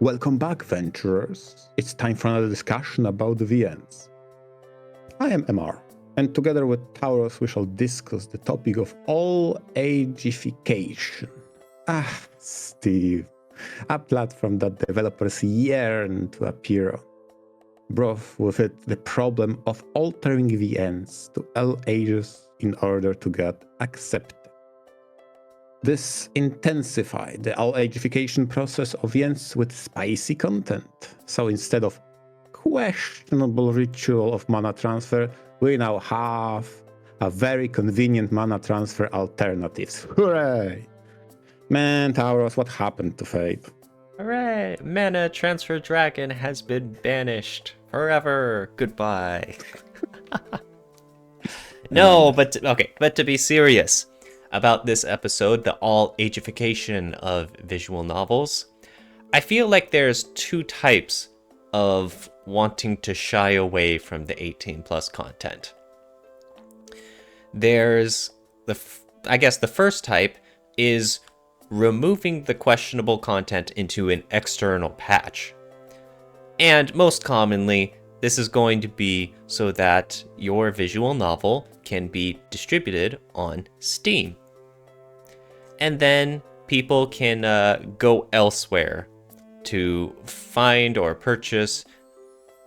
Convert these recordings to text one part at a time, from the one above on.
Welcome back, venturers. It's time for another discussion about the VNs. I am MR, and together with Tauros we shall discuss the topic of All-Ageification. Steve, a platform that developers yearn to appear on. Brought with it the problem of altering VNs to L ages in order to get accepted. This intensified the all-ageification process of VNs with spicy content. So instead of questionable ritual of mana transfer, we now have a very convenient mana transfer alternatives. Hooray! Man, Tauros, what happened to Fate? Hooray! Mana Transfer Dragon has been banished forever. Goodbye. No, but to be serious about this episode, the all-ageification of visual novels, I feel like there's two types of wanting to shy away from the 18 plus content. There's I guess the first type is removing the questionable content into an external patch. And most commonly, this is going to be so that your visual novel can be distributed on Steam. And then people can go elsewhere to find or purchase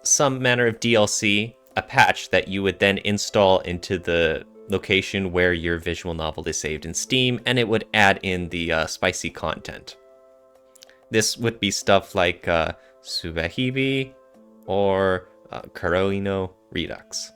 some manner of DLC, a patch that you would then install into the location where your visual novel is saved in Steam, and it would add in the spicy content. This would be stuff like Subahibi or Kuroi no Redux.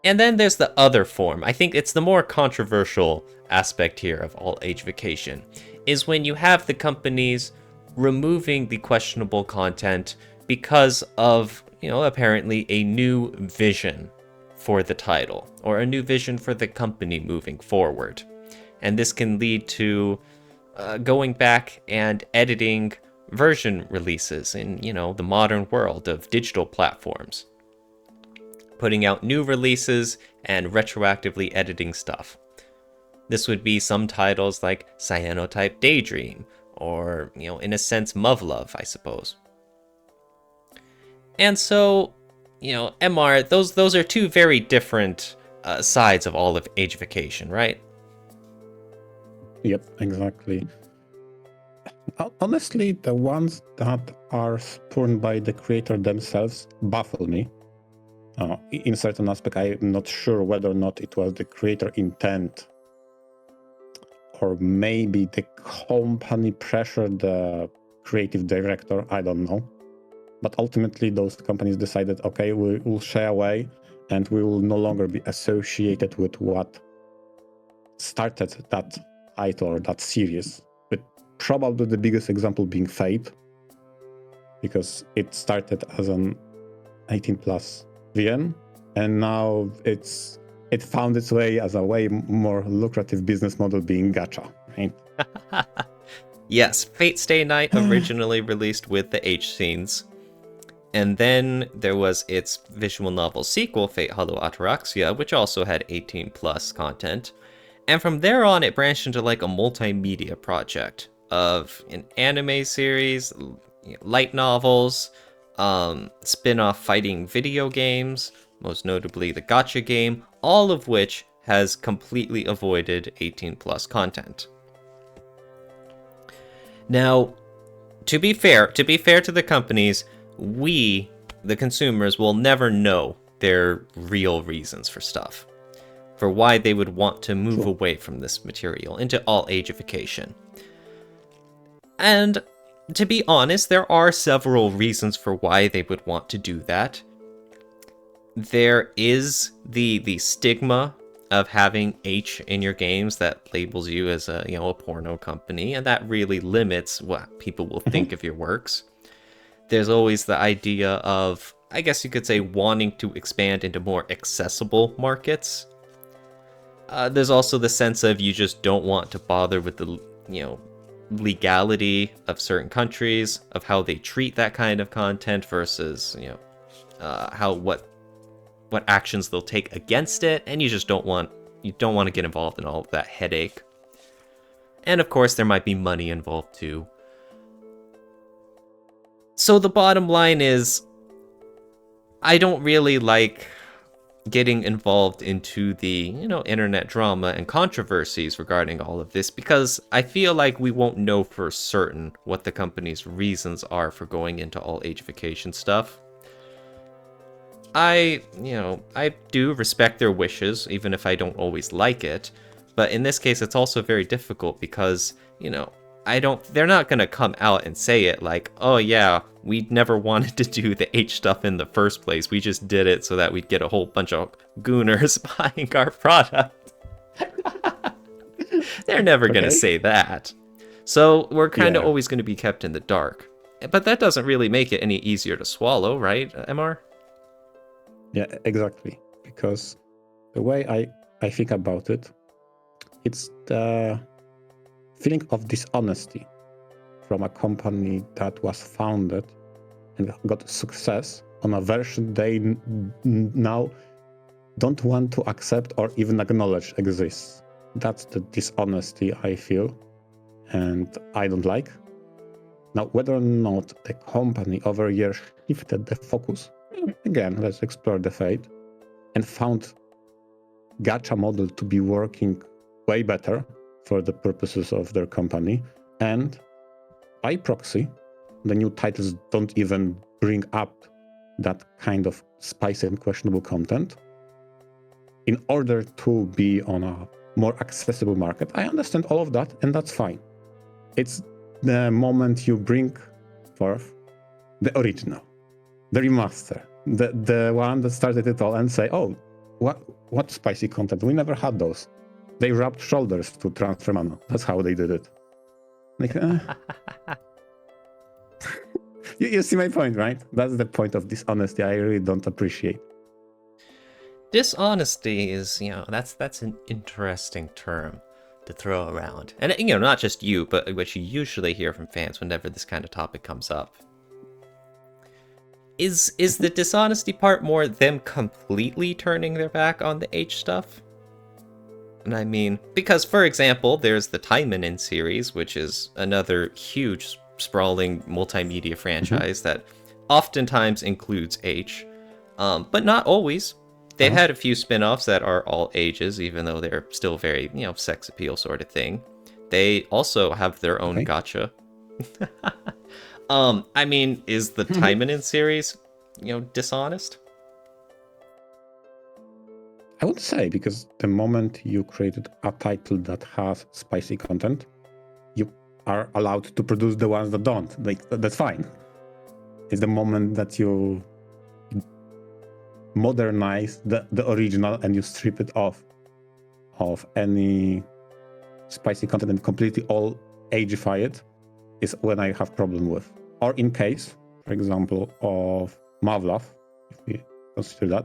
And then there's the other form. I think it's the more controversial aspect here of all-ageification, is when you have the companies removing the questionable content because of, apparently a new vision for the title, or a new vision for the company moving forward. And this can lead to going back and editing version releases in, the modern world of digital platforms. Putting out new releases and retroactively editing stuff. This would be some titles like Cyanotype Daydream, or, in a sense, Muv-Luv, I suppose. And so, MR, those are two very different sides of all of ageification, right? Yep, exactly. Honestly, the ones that are spurned by the creator themselves baffle me. In certain aspect, I'm not sure whether or not it was the creator intent, or maybe the company pressured the creative director, I don't know. But ultimately, those companies decided, okay, we will shy away and we will no longer be associated with what started that title or that series. With probably the biggest example being Fate, because it started as an 18 plus VN, and now it found its way as a way more lucrative business model being gacha, right? Yes, Fate Stay Night originally released with the H scenes. And then there was its visual novel sequel, Fate Hollow Ataraxia, which also had 18 plus content. And from there on, it branched into like a multimedia project of an anime series, light novels, spin-off fighting video games, most notably the gacha game, all of which has completely avoided 18 plus content. Now, to be fair to the companies, we, the consumers, will never know their real reasons for stuff, for why they would want to move away from this material into all-ageification. And to be honest, there are several reasons for why they would want to do that. There is the stigma of having H in your games that labels you as a porno company, and that really limits what people will think of your works. There's always the idea of, I guess you could say, wanting to expand into more accessible markets. There's also the sense of you just don't want to bother with the, legality of certain countries, of how they treat that kind of content versus, what actions they'll take against it, and you just don't want to get involved in all of that headache. And of course, there might be money involved too. So the bottom line is, I don't really like getting involved into the, internet drama and controversies regarding all of this, because I feel like we won't know for certain what the company's reasons are for going into all-ageification stuff. I do respect their wishes, even if I don't always like it. But in this case, it's also very difficult because, they're not going to come out and say it like, oh yeah, we never wanted to do the H stuff in the first place. We just did it so that we'd get a whole bunch of gooners buying our product. They're never going to say that. So we're kind of always going to be kept in the dark. But that doesn't really make it any easier to swallow, right, MR? Yeah, exactly. Because the way I think about it, it's the feeling of dishonesty from a company that was founded and got success on a version they now don't want to accept or even acknowledge exists. That's the dishonesty I feel, and I don't like. Now, whether or not the company over years shifted the focus, again, let's explore the fate, and found gacha model to be working way better for the purposes of their company, and by proxy, the new titles don't even bring up that kind of spicy and questionable content in order to be on a more accessible market. I understand all of that, and that's fine. It's the moment you bring forth the original, the remaster, the one that started it all, and say, oh, what spicy content? We never had those. They rubbed shoulders to transfer mana. That's how they did it. Like, you see my point, right? That's the point of dishonesty I really don't appreciate. Dishonesty is, that's an interesting term to throw around. And, not just you, but what you usually hear from fans whenever this kind of topic comes up. Is the dishonesty part more them completely turning their back on the H stuff? And I mean, because, for example, there's the Taimanin series, which is another huge, sprawling multimedia franchise that oftentimes includes H, but not always. They've had a few spin-offs that are all ages, even though they're still very, sex appeal sort of thing. They also have their own gacha. I mean, is the Taimanin series, dishonest? I would say, because the moment you created a title that has spicy content, you are allowed to produce the ones that don't. Like, that's fine. It's the moment that you modernize the original and you strip it off of any spicy content and completely all ageify it, is when I have problem with. Or in case, for example, of Mavlov, if we consider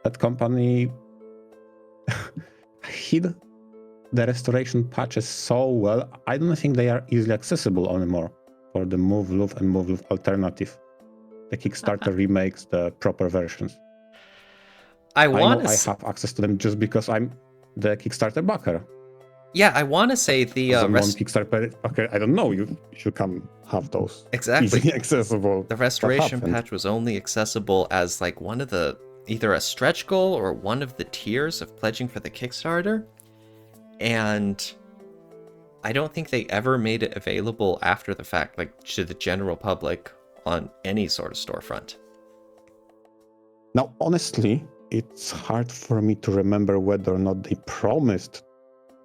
that company hid the restoration patches so well, I don't think they are easily accessible anymore for the Move-Luv and Move-Luv alternative. The Kickstarter remakes the proper versions. I know I have access to them just because I'm the Kickstarter backer. Yeah, I want to say the Kickstarter backer, I don't know, you should come have those easily accessible. The restoration patch was only accessible as like one of the, either a stretch goal or one of the tiers of pledging for the Kickstarter, and I don't think they ever made it available after the fact, like to the general public on any sort of storefront. Now, honestly, it's hard for me to remember whether or not they promised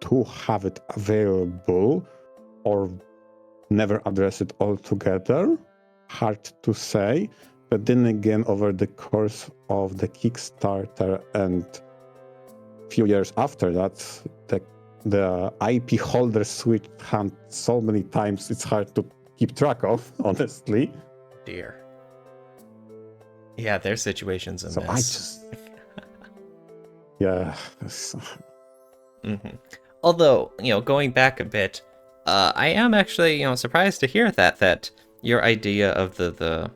to have it available or never address it altogether. Hard to say. But then again, over the course of the Kickstarter and few years after that, the IP holder switched hands so many times, it's hard to keep track of, honestly. Dear. Yeah, their situation's a mess. I just... yeah. Although, going back a bit, I am actually, surprised to hear that your idea of the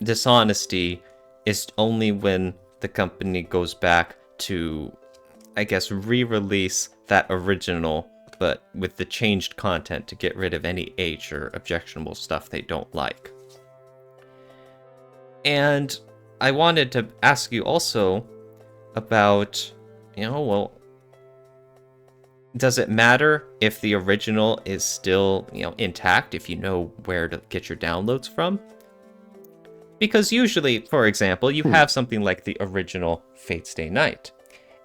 dishonesty is only when the company goes back to, I guess, re-release that original, but with the changed content to get rid of any H or objectionable stuff they don't like. And I wanted to ask you also about, well, does it matter if the original is still, intact, if you know where to get your downloads from? Because usually, for example, you have something like the original Fate Stay Night.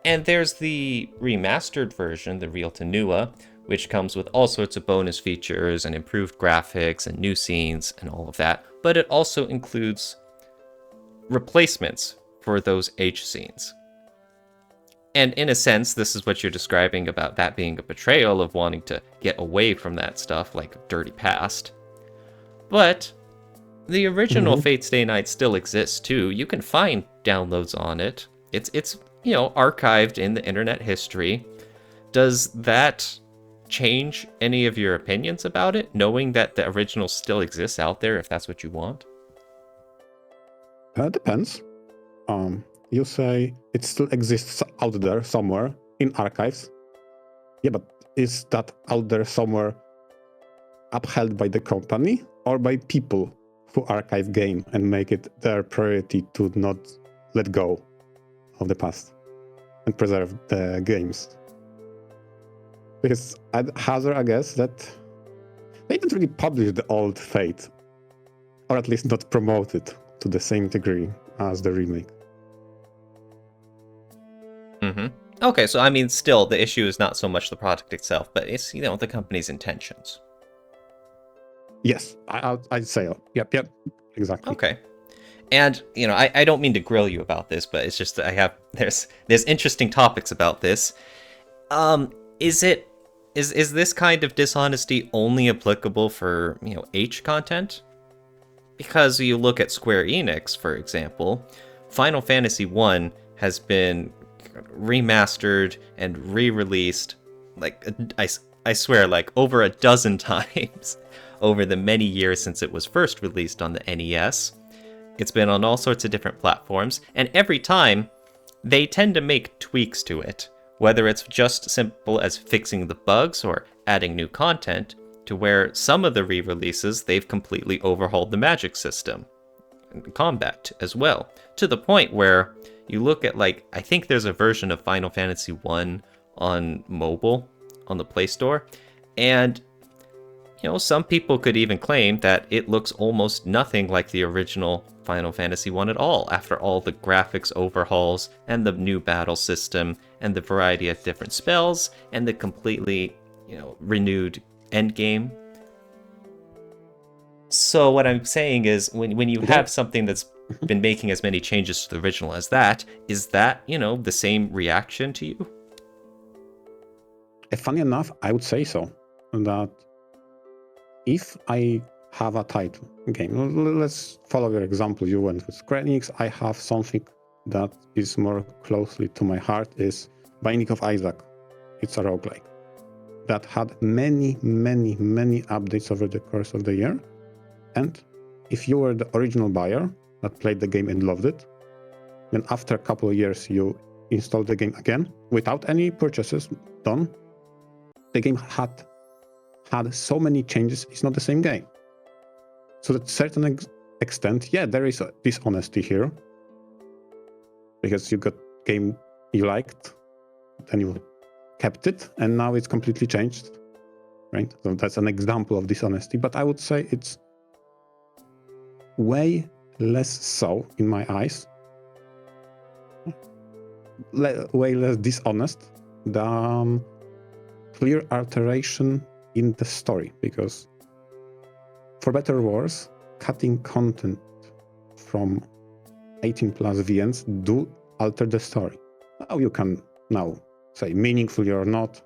And there's the remastered version, the Real to Nua, which comes with all sorts of bonus features and improved graphics and new scenes and all of that. But it also includes replacements for those H scenes. And in a sense, this is what you're describing about that being a betrayal of wanting to get away from that stuff, like a dirty past. But the original Fate Stay Night still exists too. You can find downloads on it. It's archived in the internet history. Does that change any of your opinions about it, knowing that the original still exists out there if that's what you want? Depends. You say it still exists out there somewhere in archives. Yeah, but is that out there somewhere upheld by the company or by people who archive game and make it their priority to not let go of the past and preserve the games? Because I'd hazard a guess that they didn't really publish the old Fate, or at least not promote it to the same degree as the remake. Okay, so I mean, still, the issue is not so much the product itself, but it's, the company's intentions. Yes, I'd say, yep, exactly. Okay. And, I don't mean to grill you about this, but it's just that there's interesting topics about this. Is this kind of dishonesty only applicable for, H content? Because you look at Square Enix, for example, Final Fantasy 1 has been remastered and re-released, like, I swear, like, over a dozen times over the many years since it was first released on the NES. It's been on all sorts of different platforms, and every time, they tend to make tweaks to it, whether it's just simple as fixing the bugs or adding new content, to where some of the re-releases, they've completely overhauled the magic system, and combat as well, to the point where you look at, like, I think there's a version of Final Fantasy 1 on mobile, on the Play Store, and, some people could even claim that it looks almost nothing like the original Final Fantasy 1 at all, after all the graphics overhauls, and the new battle system, and the variety of different spells, and the completely, renewed endgame. So what I'm saying is, when you have something that's been making as many changes to the original as that, is that, the same reaction to you? Funny enough, I would say so. That if I have a title game, let's follow your example. You went with Square Enix. I have something that is more closely to my heart, is Binding of Isaac. It's a roguelike that had many updates over the course of the year. And if you were the original buyer that played the game and loved it, then after a couple of years you installed the game again without any purchases done, the game had so many changes, it's not the same game. So to a certain extent, yeah, there is a dishonesty here, because you got game you liked, then you kept it, and now it's completely changed, right? So that's an example of dishonesty, but I would say it's way less so in my eyes, way less dishonest than clear alteration in the story, because for better or worse, cutting content from 18 plus VNs do alter the story. How you can now say meaningfully or not,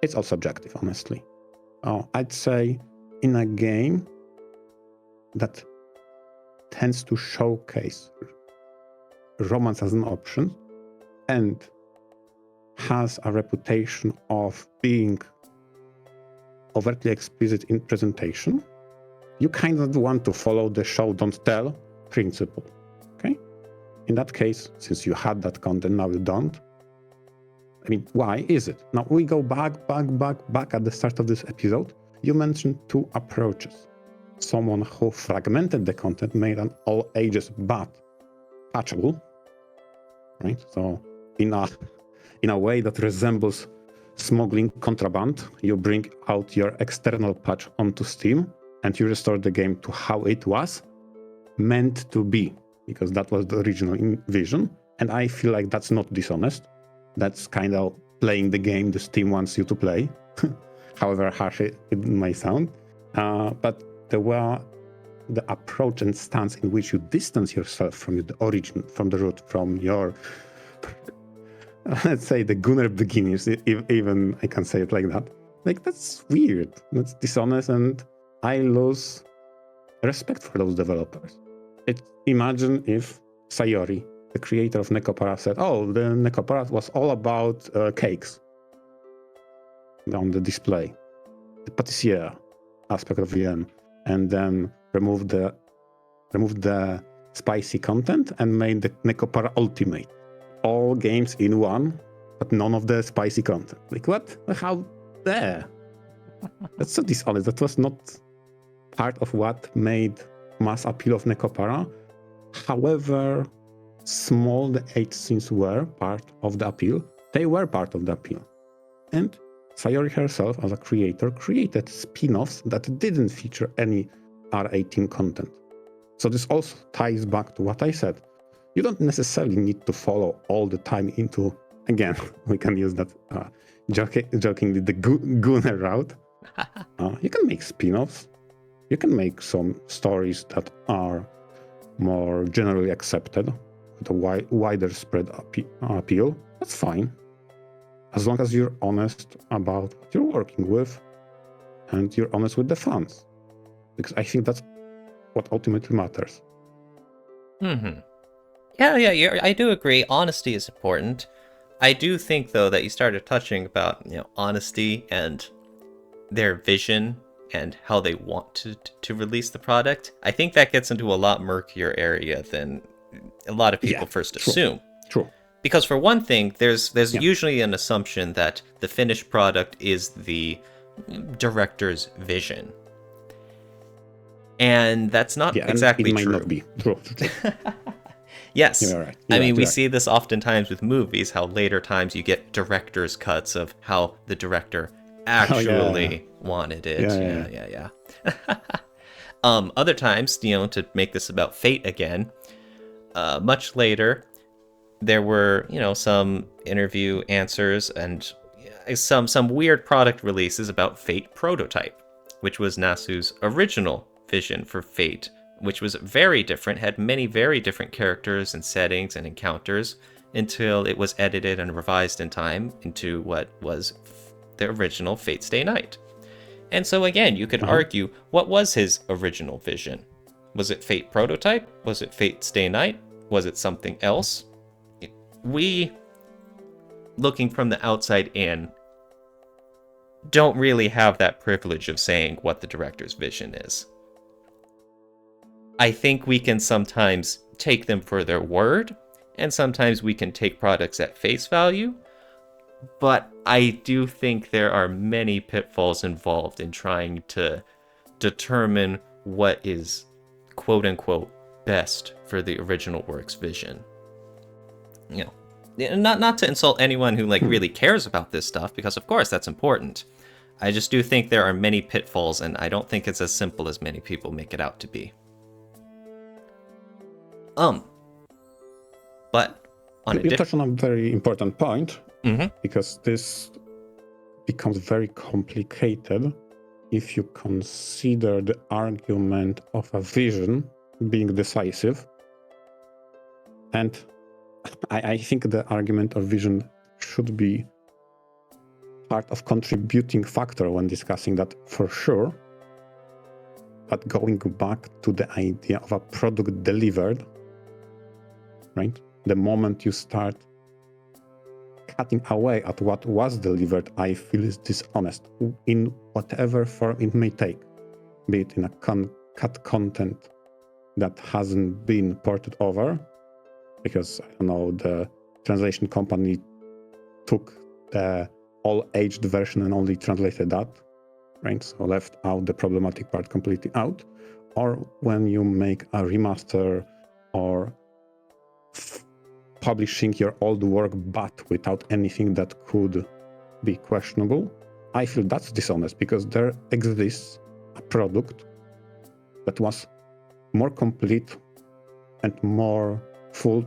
it's all subjective, honestly. I'd say in a game that tends to showcase romance as an option and has a reputation of being overtly explicit in presentation, you kind of want to follow the show don't tell principle, okay? In that case, since you had that content, now you don't. I mean, why is it? Now we go back at the start of this episode. You mentioned two approaches. someone who fragmented the content made an all ages but patchable, right? So in a way that resembles smuggling contraband, you bring out your external patch onto Steam and you restore the game to how it was meant to be, because that was the original vision. And I feel like that's not dishonest. That's kind of playing the game the Steam wants you to play, however harsh it may sound. But the approach and stance in which you distance yourself from the origin, from the root, from your, let's say, the Gunner beginners, even I can say it like that. Like, that's weird. That's dishonest, and I lose respect for those developers. Imagine if Sayori, the creator of Necopara, said, oh, the Necopara was all about cakes on the display, the patissier aspect of VM, and then removed the spicy content and made the Necopara Ultimate. All games in one, but none of the spicy content. Like, what? How dare? That's so dishonest. That was not part of what made mass appeal of Necopara. However small the 8 scenes were part of the appeal, they were part of the appeal. And Sayori herself, as a creator, created spin-offs that didn't feature any R18 content. So this also ties back to what I said. You don't necessarily need to follow all the time into, again, we can use that jokingly, the Gunner route. You can make spin-offs. You can make some stories that are more generally accepted with a wider spread appeal. That's fine, as long as you're honest about what you're working with and you're honest with the fans, because I think that's what ultimately matters. Yeah, I do agree. Honesty is important. I do think, though, that you started touching about, honesty and their vision and how they want to release the product. I think that gets into a lot murkier area than a lot of people first assume. True. Because for one thing, there's usually an assumption that the finished product is the director's vision. And that's not exactly true. It might not be true. Yes. You're right. I mean, we see this oftentimes with movies, how later times you get director's cuts of how the director actually wanted it. Yeah. Other times, to make this about fate again, much later, there were, some interview answers and some weird product releases about Fate Prototype, which was Nasu's original vision for Fate, which was very different, had many very different characters and settings and encounters, until it was edited and revised in time into what was the original Fate Stay Night. And so again, you could argue, what was his original vision? Was it Fate Prototype? Was it Fate Stay Night? Was it something else? We, looking from the outside in, don't really have that privilege of saying what the director's vision is. I think we can sometimes take them for their word, and sometimes we can take products at face value, but I do think there are many pitfalls involved in trying to determine what is quote-unquote best for the original work's vision. Not to insult anyone who really cares about this stuff, because of course that's important. I just do think there are many pitfalls, and I don't think it's as simple as many people make it out to be. But you touched on a very important point, because this becomes very complicated if you consider the argument of a vision being decisive. And I think the argument of vision should be part of contributing factor when discussing that, for sure. But going back to the idea of a product delivered, right? The moment you start cutting away at what was delivered, I feel is dishonest in whatever form it may take, be it in a cut content that hasn't been ported over, because, I don't know, the translation company took the all-aged version and only translated that, right? So left out the problematic part completely out. Or when you make a remaster or publishing your old work but without anything that could be questionable, I feel that's dishonest because there exists a product that was more complete and more full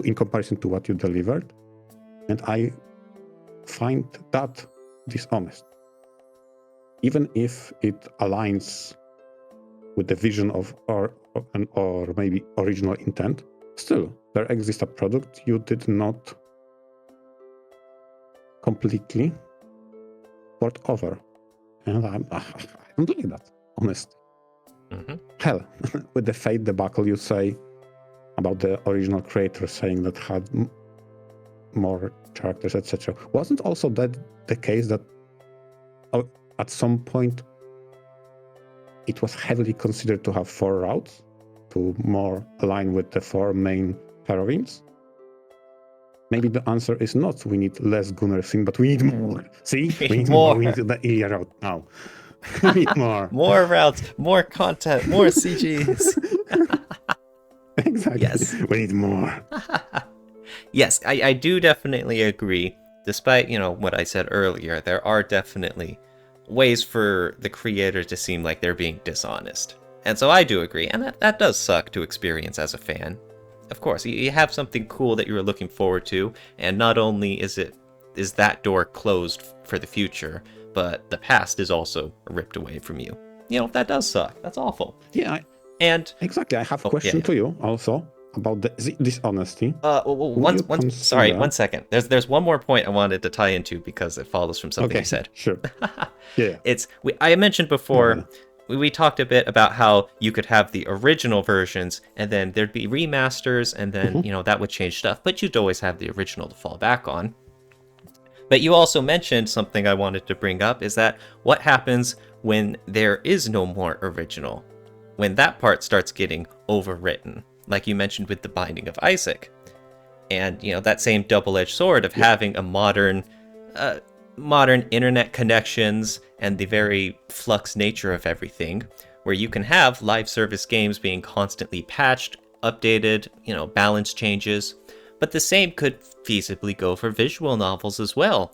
in comparison to what you delivered. And I find that dishonest. Even if it aligns with the vision of or maybe original intent, still there exists a product you did not completely port over. And I don't like that, honestly. Mm-hmm. Hell, with the Fate debacle you say about the original creator saying that had more characters, etc. Wasn't also that the case that at some point it was heavily considered to have 4 routes to more align with the 4 main heroines? Maybe the answer is not we need less Gunnar thing, but we need more. See? We need more. We need the Ilya route now. We need more. More routes, more content, more CGs. Exactly. Yes. We need more. Yes, I do definitely agree. Despite, what I said earlier, there are definitely ways for the creator to seem like they're being dishonest. And so I do agree, and that does suck to experience as a fan. Of course, you have something cool that you were looking forward to, and not only is that door closed for the future, but the past is also ripped away from you. That does suck. That's awful. Yeah, exactly. I have a question to you also about the dishonesty. One second. There's one more point I wanted to tie into because it follows from something you said. Sure. Yeah. I mentioned before, we talked a bit about how you could have the original versions and then there'd be remasters and then, that would change stuff, but you'd always have the original to fall back on. But you also mentioned something I wanted to bring up, is that what happens when there is no more original? When that part starts getting overwritten, like you mentioned with the Binding of Isaac. And, that same double-edged sword of having a modern internet connections and the very flux nature of everything, where you can have live service games being constantly patched, updated, balance changes. But the same could feasibly go for visual novels as well.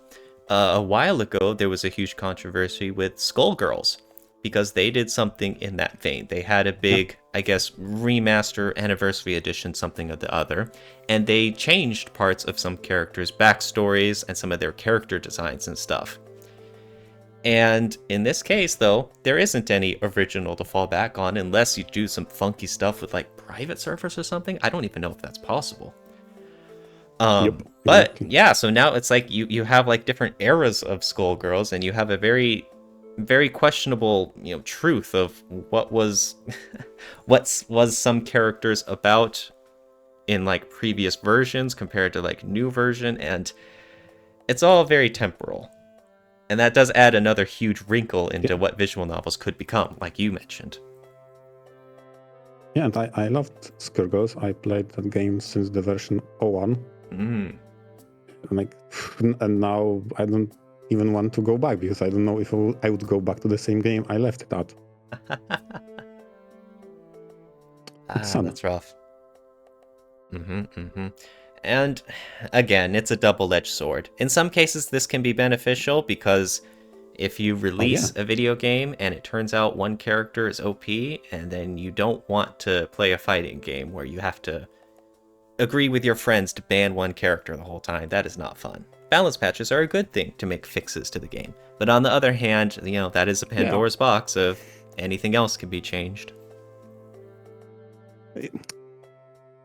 A while ago, there was a huge controversy with Skullgirls, because they did something in that vein. They had a big, I guess, remaster, anniversary edition, something or the other, and they changed parts of some characters' backstories and some of their character designs and stuff. And in this case, though, there isn't any original to fall back on unless you do some funky stuff with, like, private servers or something. I don't even know if that's possible. But, yeah, so now it's like you have, like, different eras of Skullgirls, and you have a very questionable, truth of what was some characters about in like previous versions compared to like new version, and it's all very temporal. And that does add another huge wrinkle into what visual novels could become, like you mentioned. Yeah, and I loved Skullgirls. I played that game since the version 01. And now I don't even want to go back because I don't know if I would go back to the same game I left it at. That's rough. And again, it's a double-edged sword. In some cases, this can be beneficial because if you release a video game and it turns out one character is OP, and then you don't want to play a fighting game where you have to agree with your friends to ban one character the whole time, that is not fun. Balance patches are a good thing to make fixes to the game. But on the other hand, that is a Pandora's box of anything else can be changed.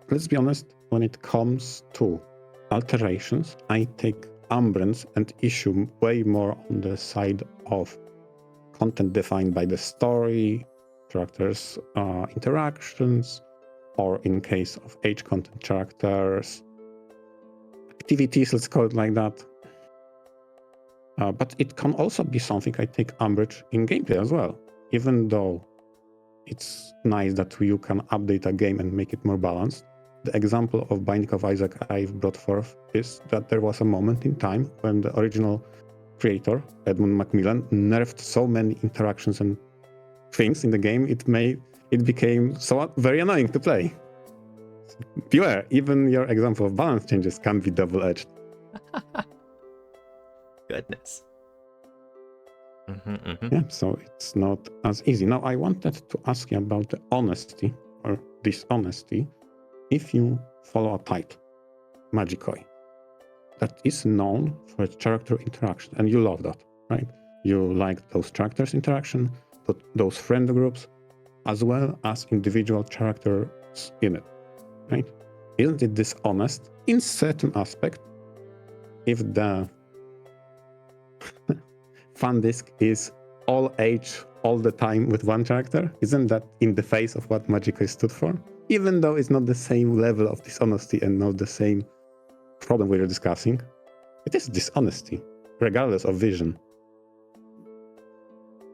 Let's be honest, when it comes to alterations, I take umbrance and issue way more on the side of content defined by the story, characters' interactions, or in case of age content characters, activities, let's call it like that. But it can also be something I take umbrage in gameplay as well. Even though it's nice that you can update a game and make it more balanced, the example of Binding of Isaac I've brought forth is that there was a moment in time when the original creator, Edmund Macmillan, nerfed so many interactions and things in the game, it became so very annoying to play. Beware, even your example of balance changes can be double-edged. Goodness. Yeah, so it's not as easy. Now, I wanted to ask you about the honesty or dishonesty if you follow a type, Magikoi, that is known for its character interaction, and you love that, right? You like those characters' interaction, those friend groups, as well as individual characters in it, right? Isn't it dishonest in certain aspect if the fan disk is all age all the time with one character? Isn't that in the face of what Magikoi stood for? Even though it's not the same level of dishonesty and not the same problem we are discussing, it is dishonesty, regardless of vision.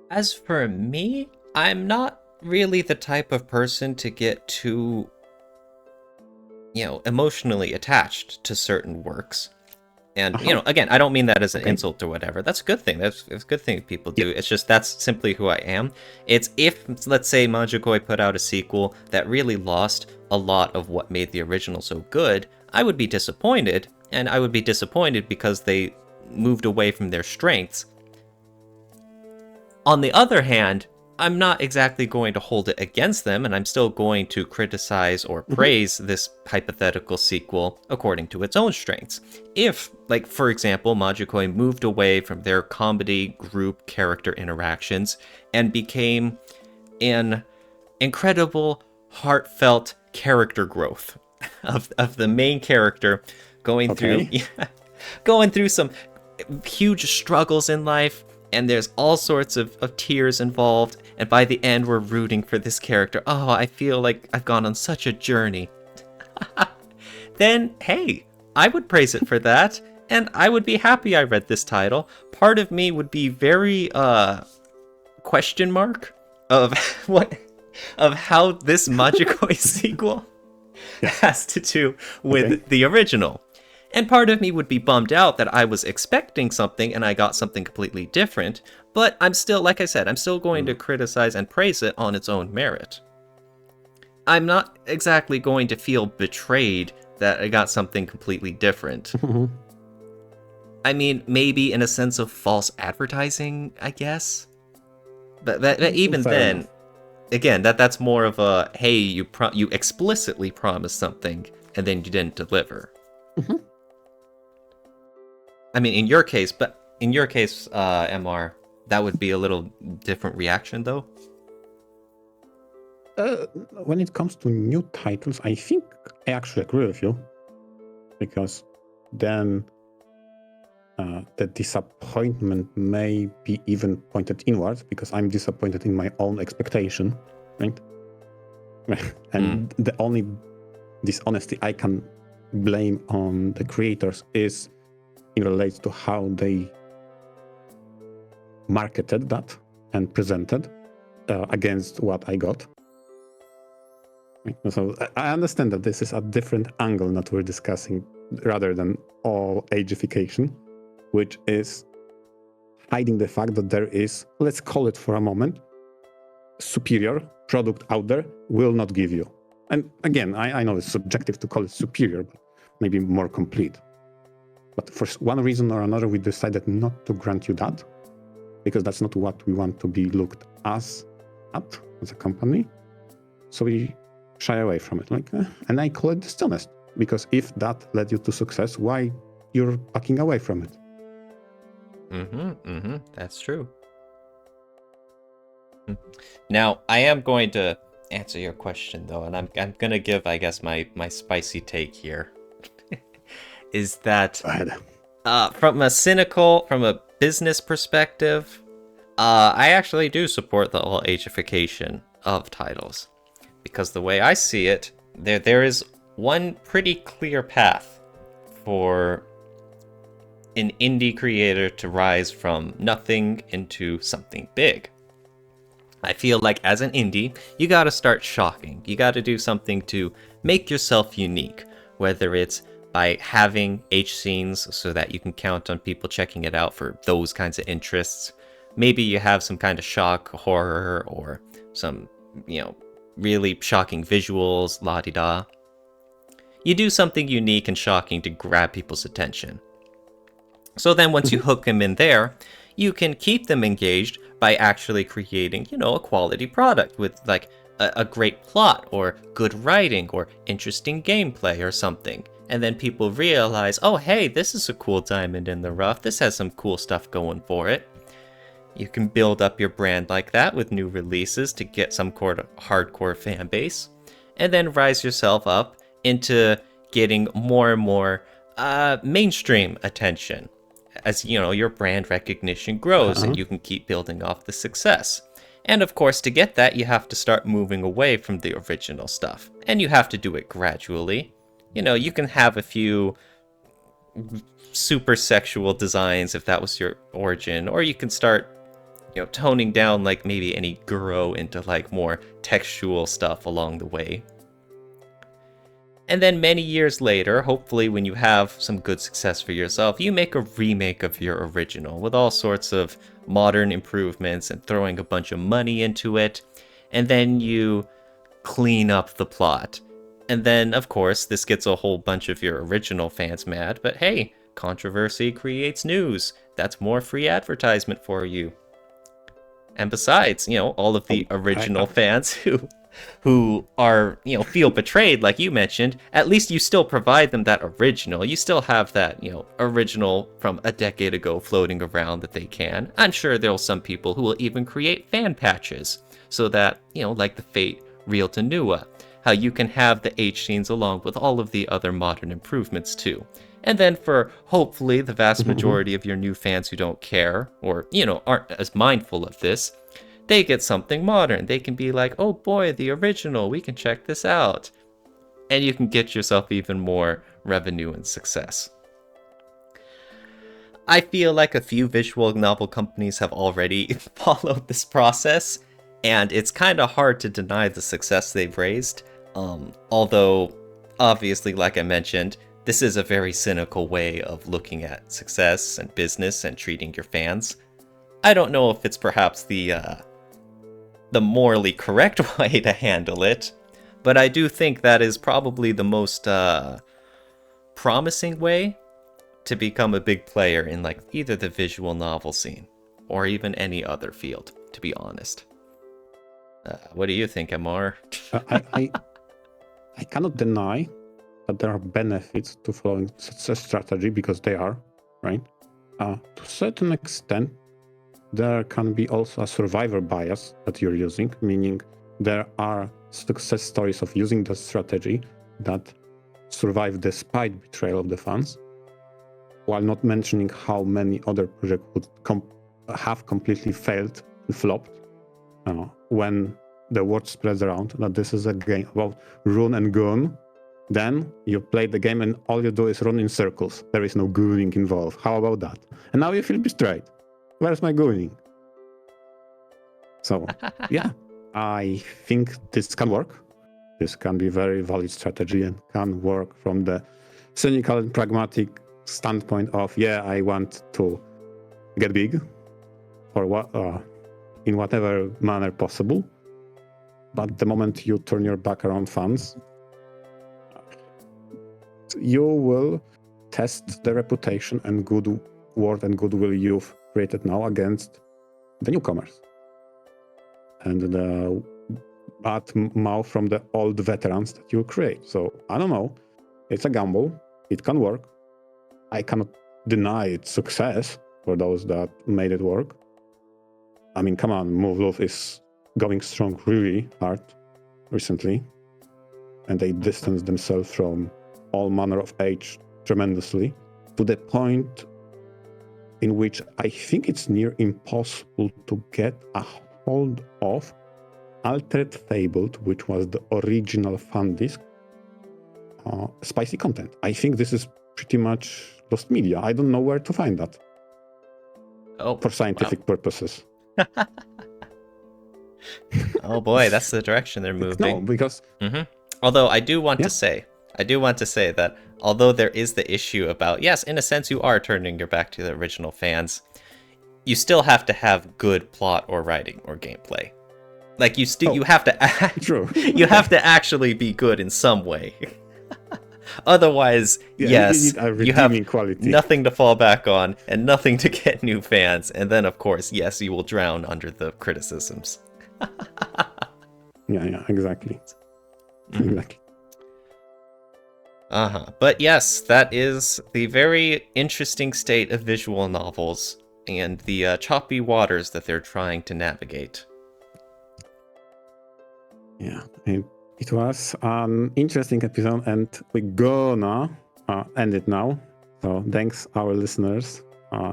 As for me, I'm not really the type of person to get too, emotionally attached to certain works. And, again, I don't mean that as an insult or whatever. That's a good thing. That's a good thing people do. Yeah. It's just that's simply who I am. It's if, let's say, Magikoi put out a sequel that really lost a lot of what made the original so good, I would be disappointed. And I would be disappointed because they moved away from their strengths. On the other hand, I'm not exactly going to hold it against them, and I'm still going to criticize or praise this hypothetical sequel according to its own strengths. If, like, for example, Magikoi moved away from their comedy group character interactions and became an incredible, heartfelt character growth of the main character going through some huge struggles in life, and there's all sorts of tears involved, and by the end we're rooting for this character. Oh, I feel like I've gone on such a journey. Then, hey, I would praise it for that, and I would be happy I read this title. Part of me would be very, question mark of how this Magikoi sequel has to do with the original. And part of me would be bummed out that I was expecting something and I got something completely different, but I'm still, like I said, I'm still going to criticize and praise it on its own merit. I'm not exactly going to feel betrayed that I got something completely different. I mean, maybe in a sense of false advertising, I guess. But even then, enough. Again, that's more of a, hey, you explicitly promised something and then you didn't deliver. I mean, in your case, MR, that would be a little different reaction, though? When it comes to new titles, I think I actually agree with you. Because then the disappointment may be even pointed inwards, because I'm disappointed in my own expectation, right? And the only dishonesty I can blame on the creators is it relates to how they marketed that and presented against what I got. So I understand that this is a different angle that we're discussing rather than all-ageification, which is hiding the fact that there is, let's call it for a moment, superior product out there will not give you. And again, I know it's subjective to call it superior, but maybe more complete. But for one reason or another, we decided not to grant you that, because that's not what we want to be looked at as a company. So we shy away from it. And I call it dishonest, because if that led you to success, why you're backing away from it? That's true. Now, I am going to answer your question, though, and I'm going to give, I guess, my spicy take here. Is that from a business perspective, I actually do support the all-ageification of titles. Because the way I see it, there is one pretty clear path for an indie creator to rise from nothing into something big. I feel like as an indie, you gotta start shocking. You gotta do something to make yourself unique, whether it's by having H scenes so that you can count on people checking it out for those kinds of interests. Maybe you have some kind of shock horror or some, really shocking visuals, la-di-da. You do something unique and shocking to grab people's attention. So then once you hook them in there, you can keep them engaged by actually creating, a quality product with like a great plot or good writing or interesting gameplay or something. And then people realize, oh, hey, this is a cool diamond in the rough. This has some cool stuff going for it. You can build up your brand like that with new releases to get some hardcore fan base, and then rise yourself up into getting more and more mainstream attention as your brand recognition grows and you can keep building off the success. And of course, to get that, you have to start moving away from the original stuff, and you have to do it gradually. You can have a few super sexual designs if that was your origin, or you can start toning down like maybe any guro into like more textual stuff along the way. And then many years later, hopefully when you have some good success for yourself, you make a remake of your original with all sorts of modern improvements and throwing a bunch of money into it. And then you clean up the plot. And then, of course, this gets a whole bunch of your original fans mad, but hey, controversy creates news. That's more free advertisement for you. And besides, all of the original fans who are, feel betrayed, like you mentioned, at least you still provide them that original. You still have that, original from a decade ago floating around that they can. I'm sure there are some people who will even create fan patches so that, like the Fate Real to Nua, how you can have the H scenes along with all of the other modern improvements too. And then for hopefully the vast majority of your new fans who don't care or, aren't as mindful of this, they get something modern. They can be like, oh boy, the original, we can check this out. And you can get yourself even more revenue and success. I feel like a few visual novel companies have already followed this process, and it's kind of hard to deny the success they've raised. Although, obviously, like I mentioned, this is a very cynical way of looking at success and business and treating your fans. I don't know if it's perhaps the morally correct way to handle it, but I do think that is probably the most promising way to become a big player in like either the visual novel scene or even any other field, to be honest. What do you think, Amar? I cannot deny that there are benefits to following such a strategy, because they are, right? To a certain extent, there can be also a survivor bias that you're using, meaning there are success stories of using the strategy that survive despite betrayal of the fans, while not mentioning how many other projects would have completely failed and flopped when the word spreads around that this is a game about run and gun. Then you play the game and all you do is run in circles. There is no gooning involved. How about that? And now you feel betrayed. Where's my gooning? So, yeah, I think this can work. This can be a very valid strategy and can work from the cynical and pragmatic standpoint of, I want to get big or in whatever manner possible. But the moment you turn your back around fans, you will test the reputation and good word and goodwill you've created now against the newcomers and the bad mouth from the old veterans that you create. So I don't know. It's a gamble. It can work. I cannot deny its success for those that made it work. I mean, come on, Move is going strong really hard recently, and they distanced themselves from all manner of age tremendously, to the point in which I think it's near impossible to get a hold of Altered Fabled, which was the original fan disc, spicy content. I think this is pretty much lost media. I don't know where to find that. For scientific purposes. Oh boy, that's the direction they're moving. No, because... Although I do want to say that although there is the issue about, yes, in a sense you are turning your back to the original fans, you still have to have good plot or writing or gameplay. Like you have to True. you have to actually be good in some way. Otherwise, yes, you need a you have redeeming quality. nothing to fall back on and nothing to get new fans. And then, of course, yes, you will drown under the criticisms. Yeah, exactly. Mhm. Exactly. But yes, that is the very interesting state of visual novels and the choppy waters that they're trying to navigate. Yeah, it was an interesting episode, and we're gonna end it now. So thanks, our listeners,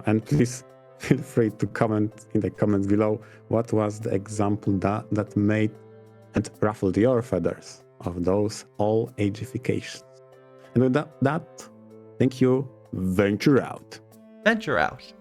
and please feel free to comment in the comments below what was the example that made and ruffled your feathers of those all-ageifications. And with that, thank you. VNture out. VNture out.